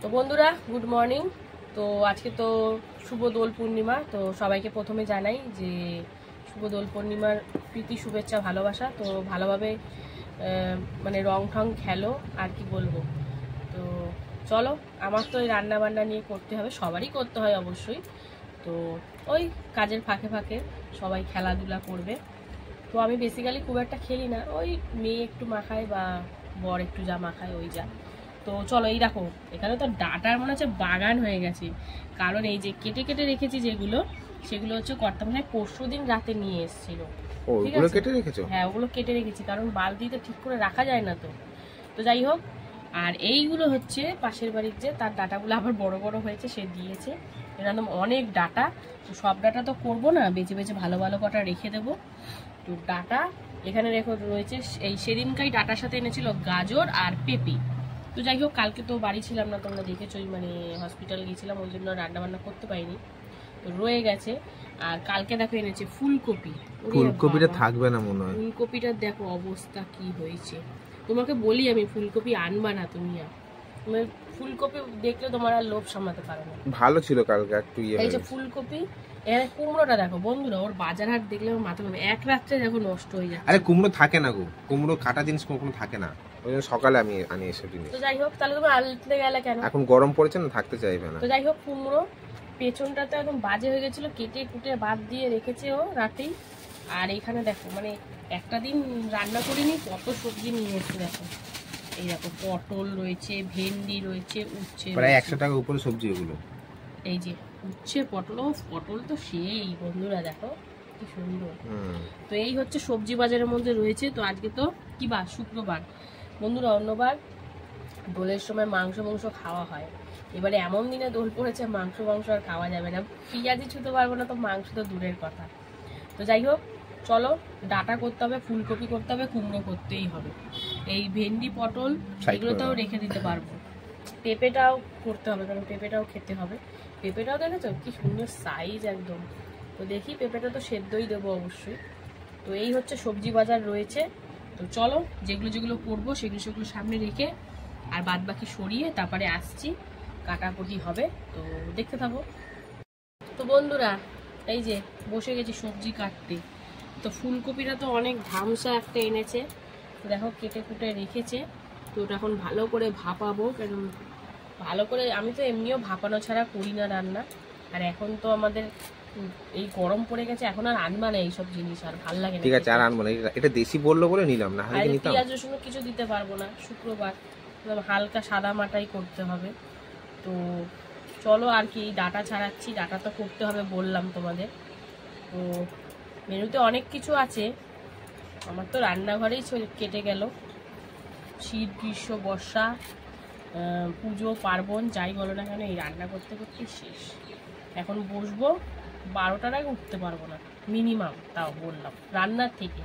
তো বন্ধুরা good morning. তো আজকে তো শুভ দোল পূর্ণিমা। তো সবাইকে প্রথমে জানাই যে শুভ দোল পূর্ণিমার প্রীতি শুভেচ্ছা ভালোবাসা। তো ভালোভাবে মানে রং ঠং খেলো আর কি বলবো। তো চলো, আমার তো এই রান্না বান্না নিয়ে করতে হবে, সবারই করতে হয় অবশ্যই। তো ওই কাজের ফাঁকে ফাঁকে সবাই খেলাধুলা করবে। তো আমি বেসিক্যালি খুব একটা খেলি না, ওই মেয়ে একটু মাখায় বা বর একটু যা মাখায় ওই যা। তো চলো, এই দেখো এখানে তো ডাটার মনে হচ্ছে বাগান হয়ে গেছে, কারণ এই যে কেটে কেটে রেখেছি যেগুলো, সেগুলো হচ্ছে কর্তামশাই পরশুদিন রাতে নিয়ে এসেছিল। ঠিক আছে, কেটে রেখেছো? হ্যাঁ, ওগুলো কেটে রেখেছি, কারণ বালতিতে ঠিক করে রাখা যায় না। তো তো যাই হোক, আর এইগুলো হচ্ছে পাশের বাড়ির যে, তার ডাটাগুলো আবার বড় বড় হয়েছে, সে দিয়েছে। এরকম অনেক ডাটা, তো সব ডাটা তো করবো না, বেছে বেছে ভালো ভালো কটা রেখে দেবো। তো ডাটা এখানে রয়েছে, এই সেদিনকাই ডাটার সাথে এনেছিল গাজর আর পেঁপে। তো যাই হোক, কালকে তো বাড়ি ছিলাম না, তোমরা দেখেছোই, মানে হসপিটাল গিয়েছিলাম, ওই জন্য রান্না বান্না করতে পারিনি, তো রয়ে গেছে। আর কালকে দেখো এনেছে ফুলকপি। ফুলকপিটা থাকবে না মনে হয়। ফুলকপিটার দেখো অবস্থা কি হয়েছে। তোমাকে বলি আমি, ফুলকপি আনবা না তুমি, আর তুমি ফুলকপি দেখলে তোমার আর লোভ সামলাতে পারো না। ভালো ছিল কালকে একটু এই যে ফুলকপি, এর কুমড়োটা দেখো বন্ধুরা, ওর বাজার হাট দেখলে আমার মাথা ঘুরে, এক রাত্রে দেখো নষ্ট হয়ে যায়। আরে কুমড়ো থাকে না গো, কুমড়ো কাটা জিনিস কখনো থাকে না, ওই জন্য সকালে আমি আনি এসে দিন। তো যাই হোক, তাহলে তুমি আনতে গেলে কেন? এখন গরম পড়েছে না, থাকতে চাইবে না। তো যাই হোক, কুমড়ো পেছনটা তো একদম বাজে হয়ে গেছিল, কেটে কুটে বাদ দিয়ে রেখেছে ও রাতেই। আর এইখানে দেখো, মানে একটা দিন রান্না করিনি, কত সবজি নিয়ে এসেছে দেখো। এই দেখো পটল রয়েছে, ভেন্ডি রয়েছে, উচ্ছে প্রায় 100 টাকা উপরে সবজি এগুলো। এই যে উচ্ছে, পটল তো সেই বন্ধুরা দেখো কি সুন্দর। তো এই হচ্ছে সবজি বাজারের মধ্যে রয়েছে। তো আজকে তো কি বার? শুক্রবার বন্ধুরা। অন্যবার দোলের সময় মাংস খাওয়া হয়, এবারে এমন দিনে দোল পড়েছে, মাংস আর খাওয়া যাবে না, পেঁয়াজি ছুতে পারবো না, তো মাংস তো দূরের কথা। তো যাই হোক, চলো, ডাটা করতে হবে, ফুলকপি করতে হবে, কুমড়ো করতেই হবে, এই ভেন্ডি পটল এগুলোতেও রেখে দিতে পারবো। পেঁপেটাও করতে হবে, কারণ পেঁপেটাও খেতে হবে। পেঁপেটাও দেখেছো কি সুন্দর সাইজ একদম। তো দেখি, পেঁপেটা তো সেদ্ধই দেবো অবশ্যই। তো এই হচ্ছে সবজি বাজার রয়েছে। তো চলো, যেগুলো যেগুলো করবো সেগুলো সামনে রেখে আর বাদ বাকি সরিয়ে তারপরে আসছি, কাটাকুটি হবে, তো দেখতে থাকো। তো বন্ধুরা, এই যে বসে গেছি সবজি কাটতে। তো ফুলকপিটা তো অনেক ধামসা একটা এনেছে, তো দেখো কেটে কুটে রেখেছে। তো ওটা এখন ভালো করে ভাপাবো, কারণ ভালো করে আমি তো এমনিও ভাপানো ছাড়া করি না রান্না। আর এখন তো আমাদের এই গরম পড়ে গেছে, এখন আর আনবা না এইসব জিনিস, আর ভাল লাগে না। ঠিক আছে, আর আনবো না, এটা দেশি বললো বলে নিলাম, না হলে নিতাম। পেঁয়াজ রসুন কিছু দিতে পারবো না, শুক্রবার হালকা সাদা মাটাই করতে হবে। তো চলো, আর কি ডাটা ছাড়াচ্ছি, ডাটা তো করতে হবে বললাম তোমাদের। তো মেনুতে অনেক কিছু আছে, আমার তো রান্নাঘরেই কেটে গেল। শীত গ্রীষ্ম বর্ষা পুজো পার্বণ যাই বলো না কেন, এই রান্না করতে করতে শেষ। এখন বসবো, 12টার আগে উঠতে পারবো না মিনিমাম, তাও বললাম রান্নার থেকে।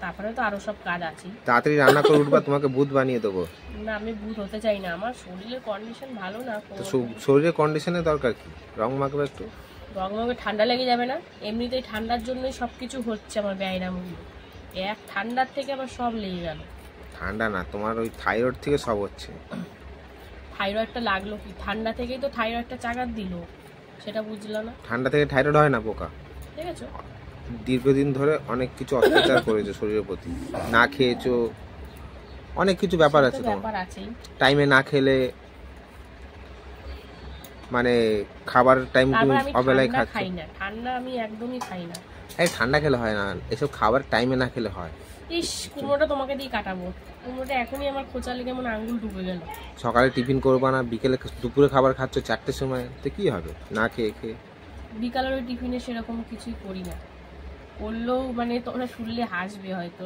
তারপরে তো আরো সব কাজ আছে। তাড়াতাড়ি রান্না করে উঠবা, তোমাকে ভূত বানিয়ে দেবো। না, আমি ভূত হতে চাই না, আমার শরীরের কন্ডিশন ভালো না। শরীরের কন্ডিশনের দরকার কি, রং মাখবে একটু। রং মাখবে, ঠান্ডা লেগে যাবে না? এমনিতেই ঠান্ডার জন্যই সবকিছু হচ্ছে আমার ব্যায়ামগুলো, এক ঠান্ডার থেকে আবার সব লেগে গেল। ঠান্ডা না, তোমার ওই থাইরয়েড থেকে সব হচ্ছে। থাইরয়েডটা লাগলো কি? ঠান্ডা থেকেই তো থাইরয়েডটা চাগার দিল, সেটা বুঝলো না। ঠান্ডা থেকে থাইরয়েড হয় না বোকা, দেখেছো? দীর্ঘদিন ধরে অনেক কিছু অত্যাচার করেছো শরীরের প্রতি, না খেয়েছো, অনেক কিছু ব্যাপার আছে তোমার। টাইমে না খেলে, মানে খাবার টাইম তুমি অবেলায় খাই না, ঠান্ডা আমি একদমই খাই না। এই ঠান্ডা খেলে হয় না, এসব খাবার টাইমে না খেলে হয়। ইস, কুমড়োটা তোমাকে দিয়ে কাটাবো, কুমড়োটা এখনই আমার খোঁচা লেগে মনে আঙ্গুল ঢুকে গেল। সকালে টিফিন করবা না, বিকেলে দুপুরে খাবার খাচ্ছ 4টের সময়, তো কি হবে না খেয়ে খেয়ে? বিকালের ওই টিফিনে সেরকম কিছুই করি না, করলেও মানে তোমরা শুনলে হাসবে হয়তো।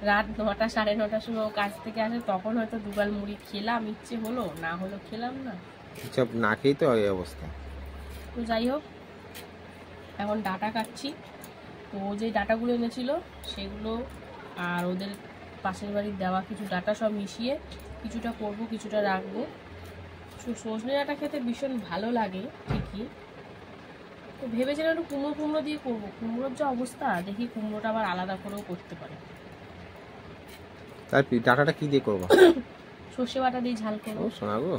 রাত 9টা 9:30টার সময় ও কাজ থেকে আসে, তখন হয়তো দুগাল মুড়ি খেলাম, ইচ্ছে হলো, না হলো খেলাম না, সব না খেয়েই তো এই অবস্থা। তো যাই হোক, এখন ডাটা কাটছি। তো ও যে ডাটাগুলো এনেছিল সেগুলো আর ওদের পাশের বাড়ির দেওয়া কিছু ডাটা সব মিশিয়ে কিছুটা করব, কিছুটা রাখবো। সজনে ডাঁটা খেতে ভীষণ ভালো লাগে ঠিকই, তো ভেবেছিলাম একটু কুমড়ো দিয়ে করবো। কুমড়োর যে অবস্থা, দেখি কুমড়োটা আবার আলাদা করেও করতে পারে। তার ডাটাটা কি দিয়ে করবো? সর্ষে বাটা দিয়ে ঝাল করবো। শোনা গো,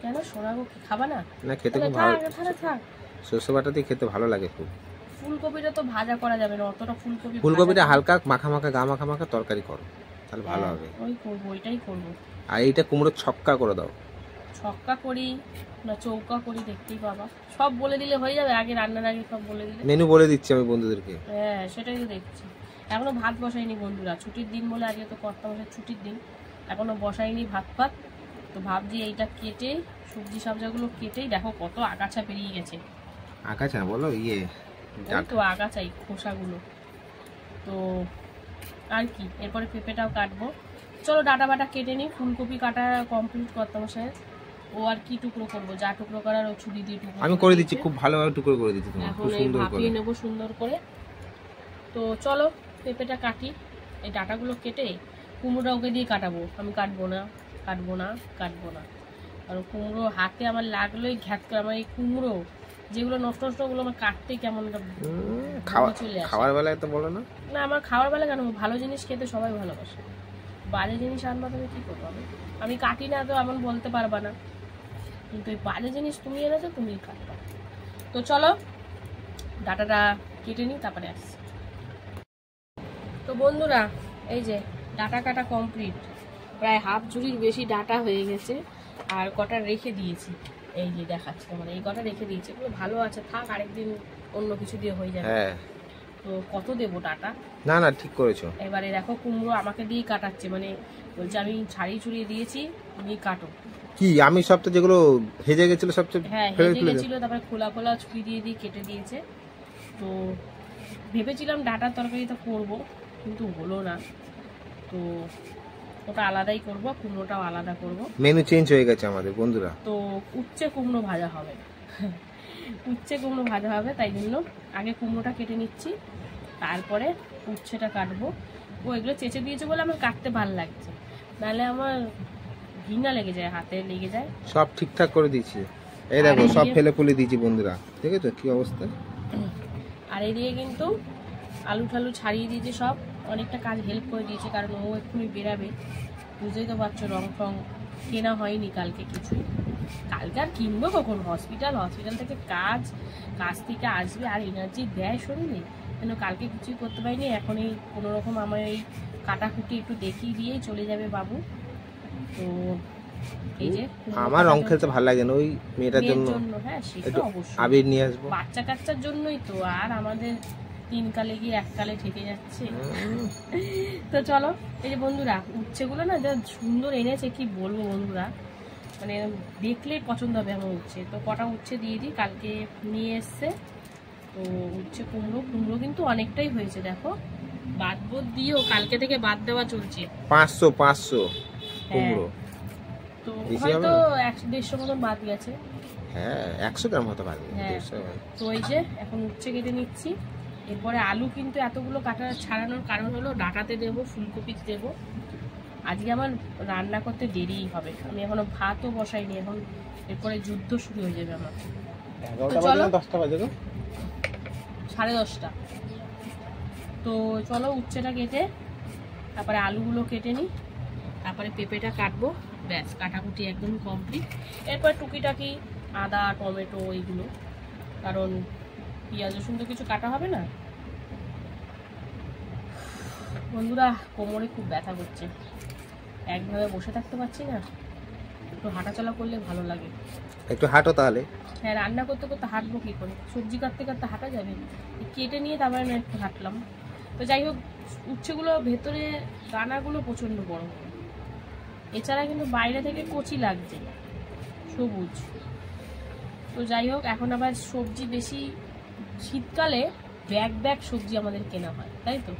কেন সোনাগো খাবা না? না খেতে খুব ভালো, থাক সরষে বাটা দিয়ে খেতে ভালো লাগে খুব। ফুলকপিটা তো ভাজা করা যাবে না, অতটা ফুলকপিটা হালকা মাখা মাখা গা মাখা মাখা তরকারি করো, তাহলে ভালো হবে। ওই করবো, ওইটাই করবো। আর এইটা কুমড়ো ছক্কা করে দাও। ছক্কা করি না চৌকা করি দেখতেই পাবা, সব বলে দিলে হয়ে যাবে, আগে রান্নার আগে সব বলে দিলে। মেনু বলে দিচ্ছি আমি বন্ধুদেরকে। হ্যাঁ সেটাই তো দেখছি। এখনো ভাত বসাইনি বন্ধুরা, ছুটির দিন বলে, আজকে তো কর্তা মশাই ছুটির দিন, এখনো বসাইনি ভাত ফাত। তো ভাবছি এইটা কেটে সবজি সবজাগুলো কেটেই, দেখো কত আগাছা বেরিয়ে গেছে। আগাছা বলো? তো আগাছাই খোসাগুলো। তো আর কি, এরপরে পেঁপেটাও কাটবো। চলো ডাটা বাটা কেটে নিই। ফুলকপি কাটা কমপ্লিট কর্তা মশাই। ও আর কি টুকরো করবো, যা টুকরো করার ও ছুরি দিয়ে টুকরো আমি করে দিচ্ছি, খুব ভালোভাবে টুকরো করে দিচ্ছি তোমার, খুব সুন্দর করে ভাপিয়ে নেবো সুন্দর করে। তো চলো পেঁপেটা কাটি। এই ডাটাগুলো কেটে কুমড়োটা ওকে দিয়ে কাটাবো, আমি কাটবো না। কারণ কুমড়ো হাতে আমার লাগলোই ঘ্যাত করে। আমার এই কুমড়ো যেগুলো নষ্ট নষ্ট ওগুলো আমার কাটতে কেমন চলে আসে। খাওয়ার বেলায় তো বলো না। না আমার খাওয়ার বেলা কেন, ভালো জিনিস খেতে সবাই ভালোবাসে, বাজে জিনিস আনবা তুমি কি করবো? আমি কাটি না তো এমন বলতে পারবা না, কিন্তু এই বাজে জিনিস তুমি এনেছো, তুমি কাটবা। তো চলো ডাটাটা কেটে নিই, তারপরে আসছি। তো বন্ধুরা এই যে ডাটা কাটা কমপ্লিট, প্রায় হাফ ঝুড়ির বেশি ডাটা হয়ে গেছে। আর কটা রেখে দিয়েছি, এই যে দেখাচ্ছি মানে এই কটা রেখে দিয়েছি, এগুলো ভালো আছে, থাক আরেকদিন অন্য কিছু দিয়ে হয়ে যাবে। তো কত দেবো ডাটা? না না ঠিক করেছো। এবারে দেখো কুমড়ো আমাকে দিয়ে কাটাচ্ছে, মানে বলছে আমি ছাড়িয়ে ছুড়িয়ে দিয়েছি, তুমি কাটো। কি আমি সব তো যেগুলো ভেজে গেছিল সব? হ্যাঁ ভেজে গেছিল, তারপরে খোলা খোলা ছুরি দিয়ে দিয়ে কেটে দিয়েছে। তো ভেবেছিলাম ডাটার তরকারিটা করবো, কিন্তু হলো না। তো ওটা আলাদাই করব, কুমড়োটাও আলাদা করব। মেনু চেঞ্জ হয়ে গেছে আমাদের বন্ধুরা। তো উচ্ছে কুমড়ো ভাজা হবে, উচ্ছে কুমড়ো ভাজা হবে, তাই জন্য আগে কুমড়োটা কেটে নিচ্ছি, তারপরে উচ্ছেটা কাটবো। ও এগুলো চেঁচে দিয়েছে বলে আমার কাটতে ভালো লাগছে, নাহলে আমার ঘৃণা লেগে যায়, হাতে লেগে যায়। সব ঠিকঠাক করে দিয়েছি, এই দেখো সব ফেলে ফুলে দিয়েছি বন্ধুরা, ঠিক আছে কি অবস্থা। আর এদিকে কিন্তু আলু ঠালু ছাড়িয়ে দিয়েছে সব, অনেকটা কাজ হেল্প করে দিয়েছে, কারণ ও এক্ষুনি বেরাবে, বুঝতেই তো পারছো। রং ফং কেনা হয়নি কালকে কিছুই, কালকে আর কিনবো কখন? হসপিটাল থেকে কাজ থেকে আসবে, আর এনার্জি দেয় শরীরে, কেন কালকে কিছুই করতে পারিনি। এখন এই কোনোরকম আমার এই কাটাকুটি একটু দেখিয়ে দিয়েই চলে যাবে বাবু। তো এই যে আমার রং খেলতে ভালো লাগে না, ওই মেয়েটার জন্য। হ্যাঁ সেটা অবশ্যই, আবির নিয়ে আসবো, বাচ্চা কাচ্চার জন্যই তো। আর আমাদের 3 কালে গিয়ে 1 কালে ঠেকে যাচ্ছে। তো চলো এই যে বন্ধুরা উচ্ছেগুলো না যা সুন্দর এনেছে, কি বলবো বন্ধুরা, মানে দেখলে পছন্দ হবে এমন উচ্ছে। তো কটা উচ্ছে দিয়ে দিই, কালকে নিয়ে এসছে। তো উচ্ছে কুমড়ো কিন্তু অনেকটাই হয়েছে, দেখো বাদ বোধ দিয়েও কালকে থেকে বাদ দেওয়া চলছে। 500 কুমড়ো, তো হয়তো 100-150 মতন বাদ গেছে। হ্যাঁ 100 গ্রাম হতে পারে। তো এই যে এখন উচ্ছে কেটে নিচ্ছি। এরপরে আলু কিন্তু এতগুলো কাটা ছাড়ানোর কারণ হলো ডাটাতে দেবো, ফুলকপিতে দেবো। আজকে আমার রান্না করতে দেরিই হবে, আমি এখনো ভাতও বসাইনি, এখন এরপরে যুদ্ধ শুরু হয়ে যাবে আমার। 10টা বাজে, 10:30। তো চলো উচ্ছেটা কেটে তারপরে আলুগুলো কেটে নিই, তারপরে পেঁপেটা কাটবো, ব্যাস কাটাকুটি একদম কমপ্লিট। এরপর টুকিটাকি আদা টমেটো এইগুলো, কারণ পেঁয়াজ রসুন তো কিছু কাটা হবে না। বন্ধুরা কোমরে খুব ব্যথা করছে, একভাবে বসে থাকতে পারছি না, একটু হাঁটাচলা করলে ভালো লাগে। একটু হাঁটো তাহলে। হ্যাঁ রান্না করতে করতে হাঁটবো কি করে, সবজি কাটতে কাটতে হাঁটা যাবে? কেটে নিয়ে তারপরে না একটু হাঁটলাম। তো যাই হোক উচ্ছেগুলো ভেতরে দানাগুলো প্রচণ্ড বড়, এছাড়া কিন্তু বাইরে থেকে কচি লাগছে সবুজ। তো যাই হোক এখন আবার সবজি বেশি শীতকালে ব্যাগ সবজি আমাদের কেনা হয়, তাই তো,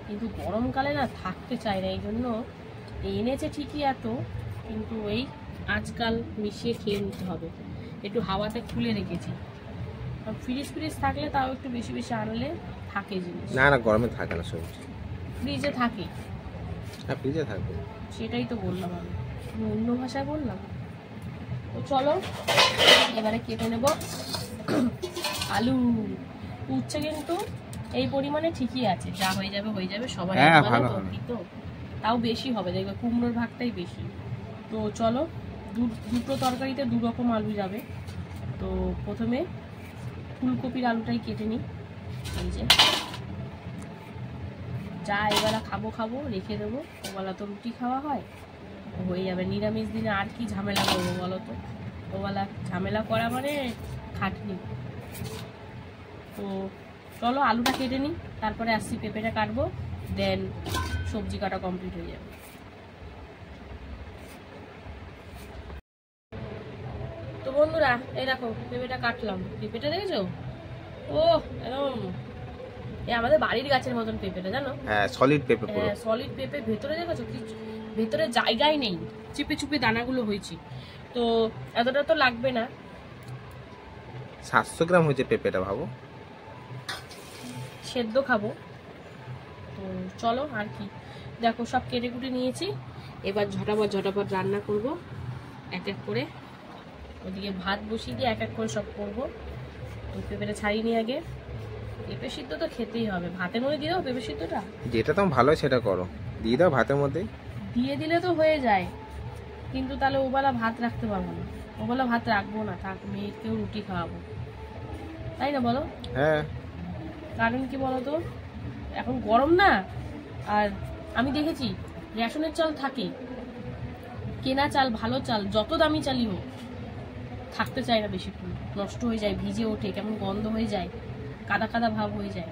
কিন্তু গরমকালে না থাকতে চায় না, এই জন্য এনেছে ঠিকই এত, কিন্তু এই আজকাল মিশিয়ে খেয়ে নিতে হবে। একটু হাওয়াতে খুলে রেখেছি, ফ্রিজ থাকলে তাও একটু বেশি বেশি আনলে থাকে জিনিস। না না গরমে থাকে না সবজি, ফ্রিজে থাকে। হ্যাঁ ফ্রিজে থাকবে, সেটাই তো বললাম আমি অন্য ভাষায় বললাম। তো চলো এবারে কেটে নেব আলু। উচ্ছে কিন্তু এই পরিমাণে ঠিকই আছে, যা হয়ে যাবে সবাই তো, তাও বেশি হবে, দেখবে কুমড়োর ভাগটাই বেশি। তো চলো দুটো তরকারিতে 2 রকম আলু যাবে। তো প্রথমে ফুলকপির আলুটাই কেটে নিই। এই যে যা এবেলা খাবো রেখে দেবো, ওবেলা তো রুটি খাওয়া হয়, হয়ে যাবে। নিরামিষ দিনে আর কি ঝামেলা করবো বলো তো, ওবেলা ঝামেলা করা মানে খাটনি। তো চলো আলুটা কেটে নিই, তারপরে আসছি পেঁপেটা কাটবো, দেন সবজি কাটা কমপ্লিট হয়ে যাবে। তো বন্ধুরা এই দেখো পেঁপেটা কাটলাম। পেঁপেটা দেখেছো? ও একদম আমাদের বাড়ির গাছের মতন পেঁপেটা, জানো? হ্যাঁ সলিড পেঁপে, হ্যাঁ সলিড পেঁপে। ভেতরে দেখেছো কি, ভেতরে জায়গাই নেই, চিপে চুপে দানাগুলো হয়েছে। তো এতটা তো লাগবে না, 700 গ্রাম হয়েছে পেঁপেটা, ভাবো। সেদ্ধ খাবো তো চলো। আর কি দেখো সব কেটে কুটে নিয়েছি, এবার ঝটাপট রান্না করব এক এক করে। ওদিকে ভাত বসিয়ে দিয়ে এক এক করে সব করবো। তো পেঁপেটা ছাড়িয়ে নিয়ে আগে, পেঁপে সিদ্ধ তো খেতেই হবে। ভাতের মধ্যে দিয়ে দাও পেঁপে সিদ্ধটা, যেটা তোমার ভালো সেটা করো, দিয়ে দাও ভাতের মধ্যে। দিয়ে দিলে তো হয়ে যায়, কিন্তু তাহলে ওবেলা ভাত রাখতে পারবো না। ওবেলা ভাত রাখবো না, থাক মেয়েকেও রুটি খাওয়াবো, তাই না বলো? হ্যাঁ কারণ কি বলতো, এখন গরম না, আর আমি দেখেছি রেশনের চাল থাকে, কেনা চাল ভালো চাল যত দামি চালই হোক থাকতে চায় না বেশিক্ষণ, নষ্ট হয়ে যায়, ভিজে ওঠে, কেমন গন্ধ হয়ে যায়, কাদা কাদা ভাব হয়ে যায়।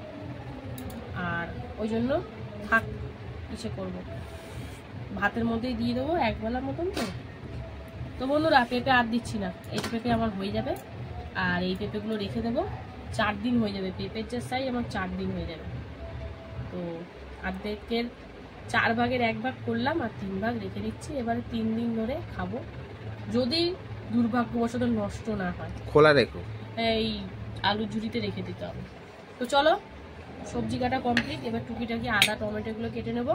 আর ওই জন্য থাক, ইসে করবো, ভাতের মধ্যেই দিয়ে দেবো একবেলার মতন। তো বন্ধুরা পেঁপে আর দিচ্ছি না, এই পেঁপে আমার হয়ে যাবে। আর এই পেঁপেগুলো রেখে দেবো, 4 দিন হয়ে যাবে। পেঁপের যে সাইজ আমার 4 দিন হয়ে যাবে। তো অর্ধেকের 4 ভাগের 1 ভাগ করলাম আর 3 ভাগ রেখে দিচ্ছি। এবারে 3 দিন ধরে খাবো, যদি দুর্ভাগ্যবশত নষ্ট না হয়। খোলা রেখো, এই আলু ঝুড়িতে রেখে দিতে হবে। তো চলো সবজি কাটা কমপ্লিট, এবার টুকিটাকি আদা টমেটোগুলো কেটে নেবো।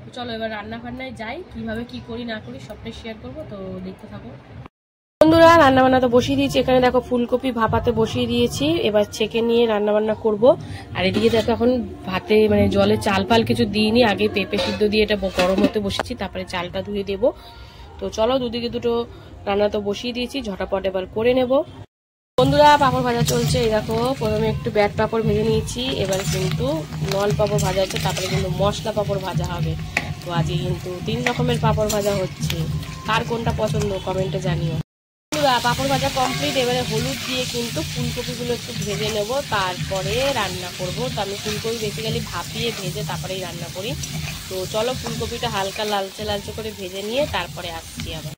তো চলো এবার রান্না বান্নায় যাই, কিভাবে কি করি না করি সবটাই শেয়ার করবো, তো দেখতে থাকো। বন্ধুরা রান্না বান্না তো বসিয়ে দিয়েছি, এখানে দেখো ফুলকপি ভাপাতে বসিয়ে দিয়েছি, এবার ছেঁকে নিয়ে রান্না বান্না করবো। আর এদিকে দেখো এখন ভাতে মানে জলে চাল ফাল কিছু দিইনি, আগে পেঁপে সিদ্ধ দিয়ে এটা গরম হতে বসেছি, তারপরে চালটা ধুয়ে দেবো। তো চলো দুদিকে দুটো রান্না তো বসিয়ে দিয়েছি, ঝটাপট এবার করে নেব। বন্ধুরা পাঁপড় ভাজা চলছে, এই দেখো প্রথমে একটু ব্যাট পাঁপড় ভেজে নিয়েছি, এবারে কিন্তু নল পাঁপড় ভাজা হচ্ছে, তারপরে কিন্তু মশলা পাঁপড় ভাজা হবে। তো আজকে কিন্তু 3 রকমের পাঁপড় ভাজা হচ্ছে, কার কোনটা পছন্দ কমেন্টে জানিও। বন্ধুরা পাঁপড় ভাজা কমপ্লিট, এবারে হলুদ দিয়ে কিন্তু ফুলকপিগুলো একটু ভেজে নেব, তারপরে রান্না করব। তো আমি ফুলকপি বেসিক্যালি ভাপিয়ে ভেজে তারপরেই রান্না করি। তো চলো ফুলকপিটা হালকা লালচে লালচে করে ভেজে নিয়ে তারপরে আসছি আবার।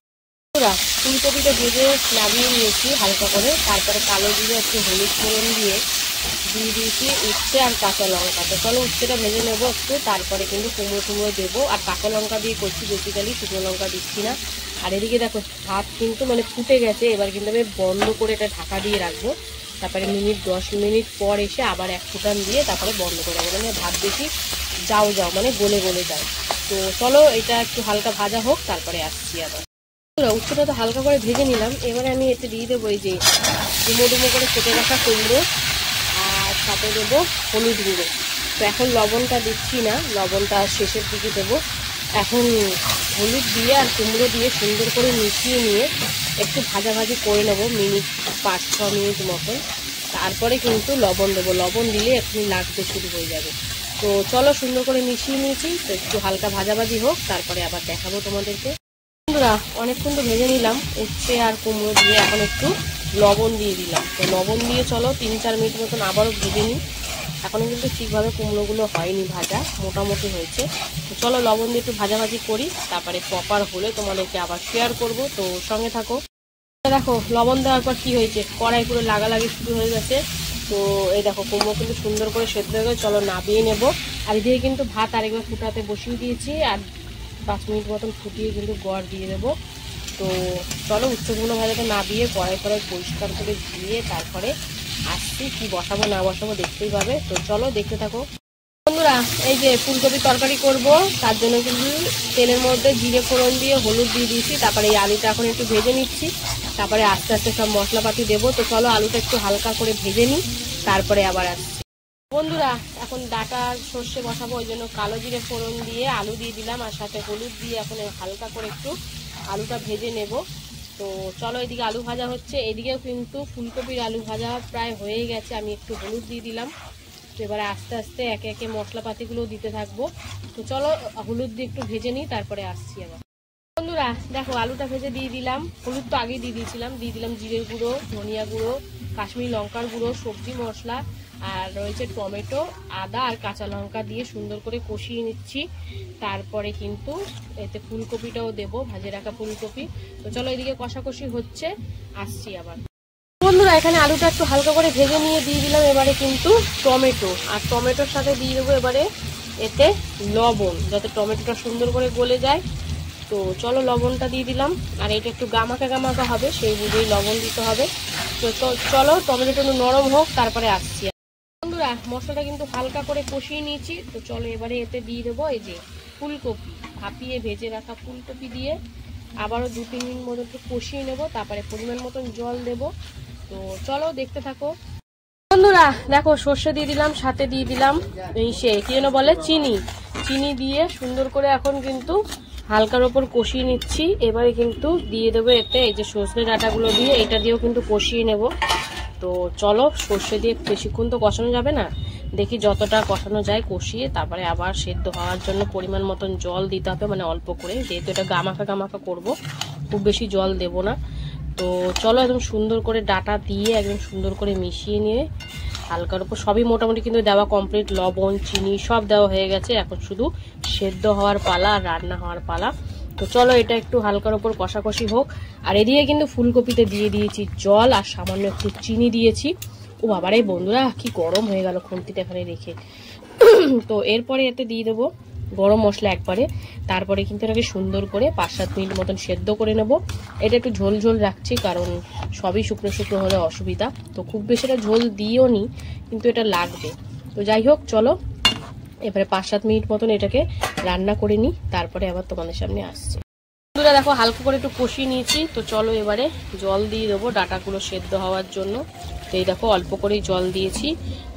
ফুলকপিটা ভেজে নামিয়ে নিয়েছি হালকা করে, তারপরে কালো জিরে একটু হলুদ ফোড়ন দিয়ে দিয়েছি উচ্ছে আর কাঁচা লঙ্কা। তো চলো উচ্ছেটা ভেজে নেবো একটু, তারপরে কিন্তু কুমড়ো দেবো। আর কাঁচা লঙ্কা দিয়ে করছি বেসিক্যালি, শুকনো লঙ্কা দিচ্ছি না। আর এদিকে দেখো ভাত কিন্তু মানে ফুটে গেছে, এবার কিন্তু আমি বন্ধ করে এটা ঢাকা দিয়ে রাখবো। তারপরে 10 মিনিট পর এসে আবার 1 ফুটান দিয়ে তারপরে বন্ধ করে রাখবো, মানে ভাত বেশি যাও মানে গলে যায়। তো চলো এটা একটু হালকা ভাজা হোক, তারপরে আসছি আবার। উচ্ছেটা তো হালকা করে ভেজে নিলাম, এবারে আমি এতে দিয়ে দেবো এই যে ডুমো করে কেটে রাখা কুমড়ো, আর সাথে দেবো হলুদ গুঁড়ো। তো এখন লবণটা দিচ্ছি না, লবণটা শেষের দিকে দেবো। এখন হলুদ দিয়ে আর কুমড়ো দিয়ে সুন্দর করে মিশিয়ে নিয়ে একটু ভাজাভাজি করে নেবো, মিনিট 5-6 মিনিট মতন। তারপরে কিন্তু লবণ দেবো, লবণ দিলে একটু লাগতে শুরু হয়ে যাবে। তো চলো সুন্দর করে মিশিয়ে নিয়েছি, তো একটু হালকা ভাজাভাজি হোক, তারপরে আবার দেখাবো তোমাদেরকে। বন্ধুরা অনেকক্ষণ তো ভেজে নিলাম উচ্ছে আর কুমড়ো দিয়ে, এখন একটু লবণ দিয়ে দিলাম। তো লবণ দিয়ে চলো 3-4 মিনিট মতন আবারও ভেজে নিই। এখনও কিন্তু ঠিকভাবে কুমড়োগুলো হয়নি ভাজা, মোটামুটি হয়েছে। তো চলো লবণ দিয়ে একটু ভাজাভাজি করি, তারপরে প্রপার হলে তোমাদেরকে আবার শেয়ার করব, তো সঙ্গে থাকো। দেখো লবণ দেওয়ার পর কি হয়েছে, কড়াই পুরো লাগালাগি শুরু হয়ে গেছে। তো এই দেখো কুমড়ো কিন্তু সুন্দর করে সেদ্ধ হয়ে গেছে, চলো নামিয়ে নেব। আর এদিকে কিন্তু ভাত আরেকবার ফুটাতে বসিয়ে দিয়েছি, আর 5 মিনিট মতন ফুটিয়ে কিন্তু গড় দিয়ে দেবো। তো চলো উচ্চগুলো ভাজাটা নামিয়ে কড়াই পরিষ্কার করে ধুয়ে তারপরে আসছি, কি বসাবো না বসাবো দেখতেই পাবে। তো চলো দেখতে থাকো। বন্ধুরা এই যে ফুলকপি তরকারি করব, তার জন্য কিন্তু তেলের মধ্যে জিরে ফোড়ন দিয়ে হলুদ দিয়ে দিয়েছি, তারপরে এই আলুটা এখন একটু ভেজে নিচ্ছি, তারপরে আস্তে আস্তে সব মশলাপাতি দেবো। তো চলো আলুটা একটু হালকা করে ভেজে নিই, তারপরে আবার আসছি। বন্ধুরা এখন ডাটা সর্ষে বসাবো, ওই জন্য কালো জিরে ফোড়ন দিয়ে আলু দিয়ে দিলাম, আর সাথে হলুদ দিয়ে এখন হালকা করে একটু আলুটা ভেজে নেব। তো চলো এদিকে আলু ভাজা হচ্ছে, এদিকেও কিন্তু ফুলকপির আলু ভাজা প্রায় হয়ে গেছে। আমি একটু হলুদ দিয়ে দিলাম। তো এবারে আস্তে আস্তে একে একে মশলাপাতিগুলো দিতে থাকবো। তো চলো হলুদ দিয়ে একটু ভেজে নিই, তারপরে আসছি আবার। বন্ধুরা দেখো আলুটা ভেজে দিয়ে দিলাম, হলুদ তো আগেই দিয়ে দিলাম জিরের গুঁড়ো, ধনিয়া গুঁড়ো, কাশ্মীরি লঙ্কার গুঁড়ো, সবজি মশলা, আর রয়েছে টমেটো, আদা আর কাঁচা লঙ্কা দিয়ে সুন্দর করে কষিয়ে নিচ্ছি। তারপরে কিন্তু এতে ফুলকপিটাও দেবো, ভাজে রাখা ফুলকপি। তো চলো এদিকে কষাকষি হচ্ছে, আসছি আবার। বন্ধুরা এখানে আলুটা একটু হালকা করে ভেজে নিয়ে দিয়ে দিলাম এবারে কিন্তু টমেটো, আর টমেটোর সাথে দিয়ে দেবো এবারে এতে লবণ, যাতে টমেটোটা সুন্দর করে গলে যায়। তো চলো লবণটা দিয়ে দিলাম, আর এটা একটু গামাকা গামাকা হবে, সেই বুঝেই লবণ দিতে হবে। তো চলো টমেটোটা একটু নরম হোক, তারপরে আসছি। বন্ধুরা মশলাটা কিন্তু হালকা করে কষিয়ে নিয়েছি। তো চলো এবারে এতে দিয়ে দেবো এই যে ফুলকপি, ভাপিয়ে ভেজে রাখা ফুলকপি দিয়ে আবারও 2-3 মিনিট মতো একটু কষিয়ে নেবো, তারপরে পরিমাণ মতন জল দেবো। তো চলো দেখতে থাকো। বন্ধুরা দেখো সর্ষে দিয়ে দিলাম, সাথে দিয়ে দিলাম এই কি যেন বলে চিনি দিয়ে সুন্দর করে এখন কিন্তু হালকার ওপর কষিয়ে নিচ্ছি। এবারে কিন্তু দিয়ে দেবো এতে এই যে সর্ষে ডাঁটাগুলো দিয়ে, এটা দিয়েও কিন্তু কষিয়ে নেব। তো চলো সর্ষে দিয়ে বেশিক্ষণ তো কষানো যাবে না, দেখি যতটা কষানো যায় কষিয়ে তারপরে আবার সেদ্ধ হওয়ার জন্য পরিমাণ মতন জল দিতে হবে, মানে অল্প করে, যেহেতু এটা গামাকা গামাকা করবো, খুব বেশি জল দেব না। তো চলো একদম সুন্দর করে ডাটা দিয়ে একদম সুন্দর করে মিশিয়ে নিয়ে হালকার উপর সবই মোটামুটি কিন্তু দেওয়া কমপ্লিট, লবণ চিনি সব দেওয়া হয়ে গেছে। এখন শুধু সেদ্ধ হওয়ার পালা আর রান্না হওয়ার পালা। তো চলো এটা একটু হালকার উপর কষাকষি হোক। আর এদিকে কিন্তু ফুলকপিতে দিয়ে দিয়েছি জল আর সামান্য একটু চিনি দিয়েছি। ও বাবারে বন্ধুরা কি গরম হয়ে গেল খুন্তিটা এখানে রেখে। তো এরপরে এতে দিয়ে দেবো গরম মশলা একবারে, তারপরে কিন্তু এটাকে সুন্দর করে 5-7 মিনিট মতন সেদ্ধ করে নেব। এটা একটু ঝোল ঝোল রাখছি, কারণ সবই শুকনো শুকনো হলে অসুবিধা। তো খুব বেশি এটা ঝোল দিও নি, কিন্তু এটা লাগবে। তো যাই হোক চলো এবারে 5-7 মিনিট মতন এটাকে রান্না করে নিই, তারপরে আবার তোমাদের সামনে আসছে। বন্ধুরা দেখো হালকা করে একটু কষিয়ে নিয়েছি। তো চলো এবারে জল দিয়ে দেবো ডাটাগুলো সেদ্ধ হওয়ার জন্য। তো এই দেখো অল্প করেই জল দিয়েছি।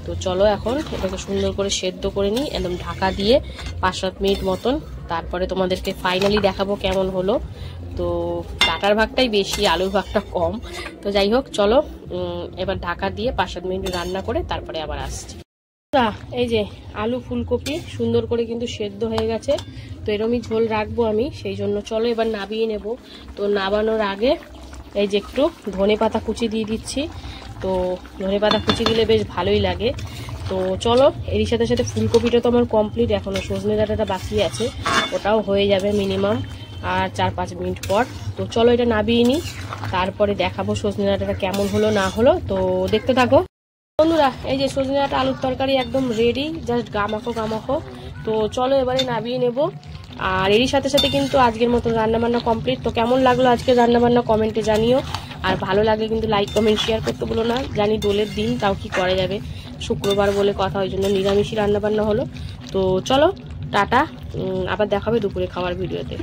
তো চলো এখন এটাকে সুন্দর করে সেদ্ধ করে নিই একদম ঢাকা দিয়ে 5-7 মিনিট মতন, তারপরে তোমাদেরকে ফাইনালি দেখাবো কেমন হলো। তো ডাটার ভাগটাই বেশি, আলুর ভাগটা কম। তো যাই হোক চলো এবার ঢাকা দিয়ে 5-7 মিনিট রান্না করে তারপরে আবার আসছি। এই যে আলু ফুলকপি সুন্দর করে কিন্তু সেদ্ধ হয়ে গেছে। তো এরমই ঝোল রাখবো আমি, সেই জন্য চলো এবার নাবিয়ে নেব। তো নাবানোর আগে এই যে একটু ধনেপাতা কুচি দিয়ে দিচ্ছি। তো ধনেপাতা কুচি দিলে বেশ ভালোই লাগে। তো চলো এরই সাথে সাথে ফুলকপিটা তো আমার কমপ্লিট, এখনো সজনে ডাঁটাটা বাকি আছে, ওটাও হয়ে যাবে মিনিমাম আর 4-5 মিনিট পর। তো চলো এটা নাবিয়ে নিই, তারপরে দেখাবো সজনে ডাঁটাটা কেমন হলো না হলো। তো দেখতে থাকো। বন্ধুরা এই যে সজনে ডাঁটা আলুর তরকারি একদম রেডি, জাস্ট গামাখো। তো চলো এবারে নাবিয়ে নেব। আর এরই সাথে সাথে কিন্তু আজকের মতো রান্নাবান্না কমপ্লিট। তো কেমন লাগলো আজকের রান্নাবান্না কমেন্টে জানিও, আর ভালো লাগলে কিন্তু লাইক কমেন্ট শেয়ার করতে বলো না। জানি দোলের দিন, তাও কি করা যাবে, শুক্রবার বলে কথা, ওই জন্য নিরামিষই রান্নাবান্না হলো। তো চলো টাটা, আবার দেখাবে দুপুরে খাওয়ার ভিডিওতে।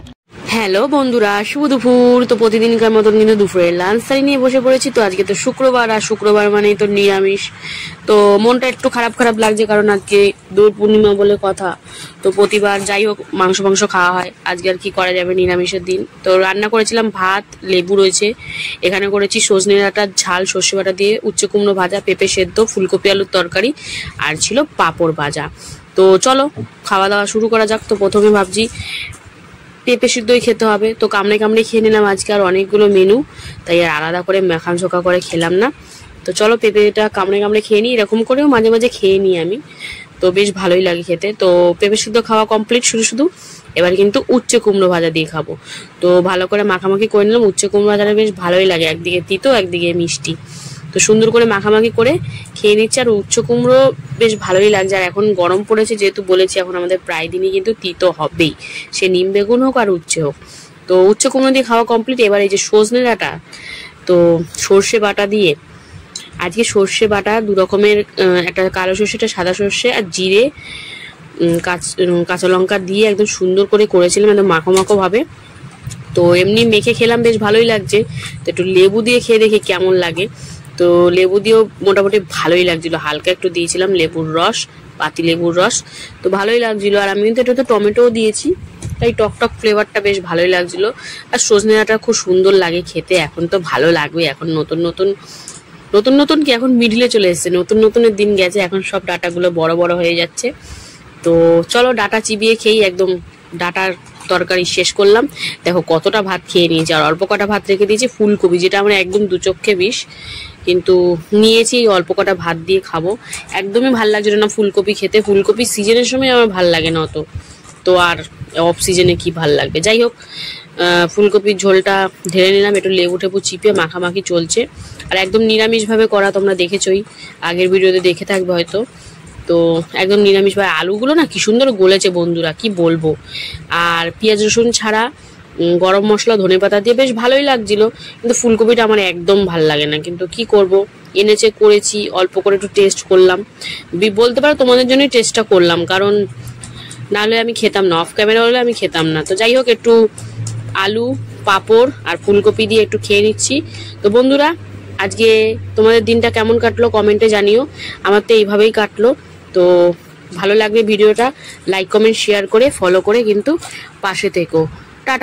হ্যালো বন্ধুরা, শুভ দুপুর। তো প্রতিদিনকার মতন কিন্তু দুপুরে লাঞ্চ থালি নিয়ে বসে পড়েছি। তো আজকে তো শুক্রবার, আর শুক্রবার মানেই তো নিরামিষ। তো মনটা একটু খারাপ লাগছে, কারণ আজকে দোল পূর্ণিমা বলে কথা। তো প্রতিবার যাই হোক মাংস খাওয়া হয়, আজকে আর কি করা যাবে, নিরামিষের দিন। তো রান্না করেছিলাম ভাত, লেবু রয়েছে, এখানে করেছি সজনে ডাঁটার ঝাল সর্ষে বাটা দিয়ে, উচ্ছে কুমড়ো ভাজা, পেঁপে সেদ্ধ, ফুলকপি আলুর তরকারি, আর ছিল পাঁপড় ভাজা। তো চলো খাওয়া দাওয়া শুরু করা যাক। তো প্রথমে ভাবছি পেঁপে সিদ্ধই খেতে হবে। তো কামড়ে খেয়ে নিলাম আজকে আর অনেকগুলো মেনু, তাই আর আলাদা করে মেখামচোকা করে খেলাম না। তো চলো পেঁপেটা কামড়ে খেয়ে নিই, এরকম করেও মাঝে মাঝে খেয়ে নিই আমি, তো বেশ ভালোই লাগে খেতে। তো পেঁপে সিদ্ধ খাওয়া কমপ্লিট শুধু এবার কিন্তু উচ্ছে কুমড়ো ভাজা দিয়ে খাবো। তো ভালো করে মাখামাখি করে নিলাম। উচ্ছে কুমড়ো ভাজাটা বেশ ভালোই লাগে, একদিকে তিতো একদিকে মিষ্টি। তো সুন্দর করে মাখামাখি করে খেয়ে নিচ্ছে। আর উচ্ছে কুমড়ো বেশ ভালোই লাগছে, আর এখন গরম পড়েছে যেহেতু বলেছি, এখন আমাদের প্রায় দিনই কিন্তু তিতো হবেই, সে নিম বেগুন হোক আর উচ্ছে হোক। তো উচ্ছে কুমড়ো দিয়ে খাওয়া কমপ্লিট। এবার এই যে সজনে ডাঁটা, তো সর্ষে বাটা দিয়ে, আজকে সর্ষে বাটা 2 রকমের, একটা কালো সর্ষেটা সাদা সর্ষে আর জিরে কাঁচা লঙ্কা দিয়ে একদম সুন্দর করে করেছিলাম, একদম মাখো ভাবে। তো এমনি মেখে খেলাম, বেশ ভালোই লাগছে। তো একটু লেবু দিয়ে খেয়ে দেখি কেমন লাগে। তো লেবু দিয়েও মোটামুটি ভালোই লাগছিল, হালকা একটু দিয়েছিলাম লেবুর রস, পাতিলেবুর রস, তো ভালোই লাগছিল। আর আমি কিন্তু এটাতে টমেটোও দিয়েছি, তাই টক ফ্লেভারটা বেশ ভালোই লাগছিল। আর সজনে ডাঁটা খুব সুন্দর লাগে খেতে, এখন তো ভালো লাগবে। এখন নতুন নতুন কি এখন মিডিলে চলে এসেছে, নতুনের দিন গেছে, এখন সব ডাঁটাগুলো বড় বড় হয়ে যাচ্ছে। তো চলো ডাঁটা চিবিয়ে খেয়ে একদম ডাঁটার তরকারি শেষ করলাম। দেখো কতটা ভাত খেয়ে নিয়েছি, আর অল্প কটা ভাত রেখে দিয়েছি ফুলকপি, যেটা আমার একদম দু চক্ষে বিষ, কিন্তু নিয়েছি অল্প কটা ভাত দিয়ে খাবো। একদমই ভাল লাগছিল না ফুলকপি খেতে, ফুলকপি সিজনের সময় আমার ভাল লাগে না অত, তো আর অফ সিজনে কি ভাল লাগবে। যাই হোক, ফুলকপির ঝোলটা ঢেলে নিলাম, একটু লেবু টেবু চিপে মাখামাখি চলছে। আর একদম নিরামিষভাবে করা, তোমরা দেখেছই, আগের ভিডিওতে দেখে থাকবে হয়তো। তো একদম নিরামিষভাবে আলুগুলো না কি সুন্দর গলেছে বন্ধুরা, কি বলবো। আর পেঁয়াজ রসুন ছাড়া গরম মশলা ধনেপাতা দিয়ে বেশ ভালোই লাগছিল, কিন্তু ফুলকপিটা আমার একদম ভাল লাগে না। কিন্তু কি করব, এনেছে করেছি, অল্প করে একটু টেস্ট করলাম, বলতে পারো তোমাদের জন্যই টেস্টটা করলাম, কারণ নাহলে আমি খেতাম না, অফ ক্যামেরা হলে আমি খেতাম না। তো যাই হোক, একটু আলু পাঁপড় আর ফুলকপি দিয়ে একটু খেয়ে নিচ্ছি। তো বন্ধুরা, আজকে তোমাদের দিনটা কেমন কাটলো কমেন্টে জানিও, আমার তো এইভাবেই কাটলো। তো ভালো লাগবে ভিডিওটা লাইক কমেন্ট শেয়ার করে ফলো করে কিন্তু পাশে থেকো।